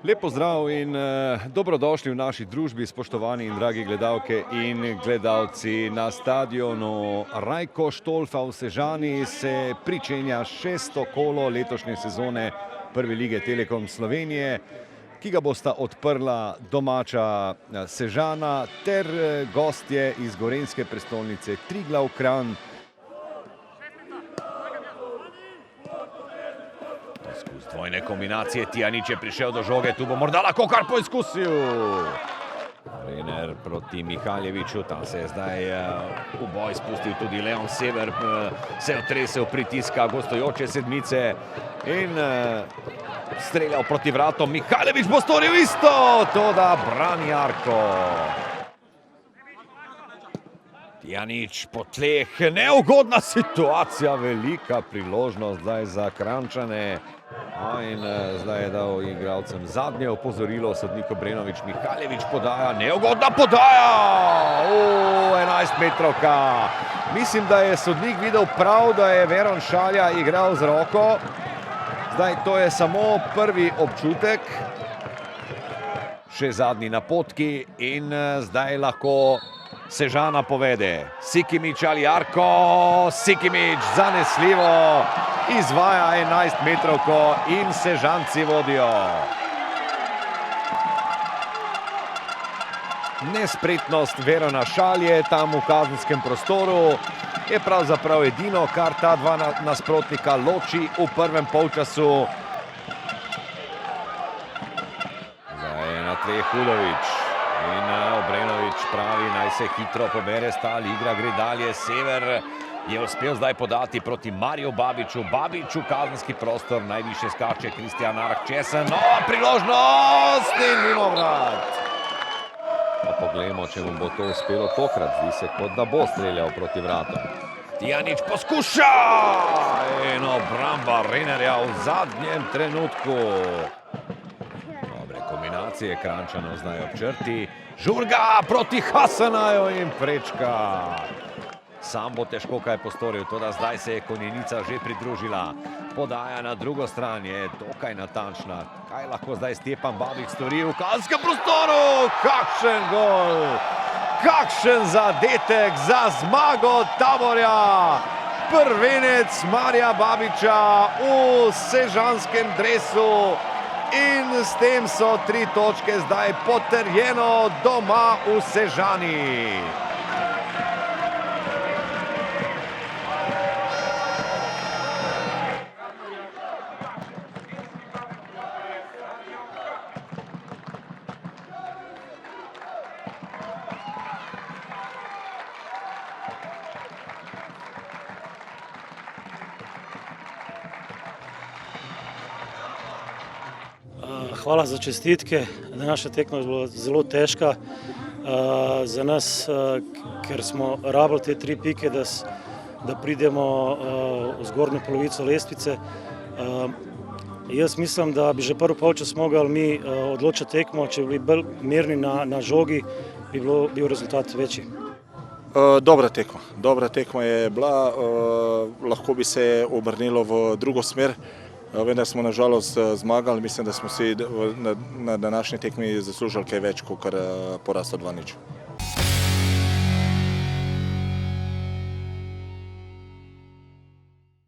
Lep pozdrav in dobrodošli v naši družbi, spoštovani in dragi gledalke in gledalci. Na stadionu Rajko Štolfa v Sežani se pričenja 6. kolo letošnje sezone Prve lige Telekom Slovenije, ki ga bosta odprla domača Sežana ter gostje iz gorenjske prestolnice Triglav Kranj. Poskus dvojne kombinacije, Tijanič je prišel do žoge, tu bo morda lahko kar poizkusil. Trener proti Mihaljeviču, tam se je zdaj v boj spustil tudi Leon Sever, se je otresel pritiska gostujoče sedmice in streljal proti vratom. Mihaljevič bo storil isto, toda brani Arko. Tijanič po tleh, neugodna situacija, velika priložnost zdaj za Kranjčane. In zdaj je dal igralcem zadnje opozorilo, sodnik Obrenovič. Mihaljevič podaja, neugodna podaja, 11 metrovka. Mislim, da je sodnik videl prav, da je Veron Šalja igral z roko. Zdaj to je samo prvi občutek, še zadnji napotki in zdaj lahko Sežana povede. Sikimić ali Arko, Sikimić zanesljivo izvaja 11 metrovko in Sežanci vodijo. Nespretnost Verona Šalje tam v kazenskem prostoru je pravzaprav edino, kar ta dva nasprotnika loči v prvem polčasu. Zdaj je na tleh Hudovič. In Obrenovič pravi, naj se hitro pobere stal, igra gre dalje. Sever je uspel zdaj podati proti Mariju Babiču. Babič v kazenski prostor, najviše skače Kristjan Ark-Česen. Nova priložnost in mimo vrat. Pa poglejmo, če mu bo to uspelo tokrat. Zdi se, kot da bo streljal proti vratom. Tijanič poskuša in obramba Renerja v zadnjem trenutku. Kombinacije Kranjčanov zdaj ob črti. Žurga proti Hasanaju in prečka. Sam bo težko kaj postoril, toda zdaj se je Konjenica že pridružila. Podaja na drugo stran je dokaj natančna. Kaj lahko zdaj Stjepan Babič stori v kazenskem prostoru? Kakšen gol! Kakšen zadetek za zmago Taborja! Prvenec Marija Babiča v sežanskem dresu. In s tem so 3 točke zdaj potrjeno doma v Sežani. Hvala za čestitke. Današnja tekma je bila zelo težka za nas, ker smo rabili te 3 pike, da pridemo v zgornjo polovico lestvice. Jaz mislim, da bi že prvi polčas mogli mi odločiti tekmo, če bi bili bolj mirni na žogi, bi bil rezultat večji. Dobra tekma je bila, lahko bi se obrnilo v drugo smer. Vendar smo nažalost zmagali, mislim, da smo si na današnji tekmi zaslužili kaj več kot poraz od 2:0.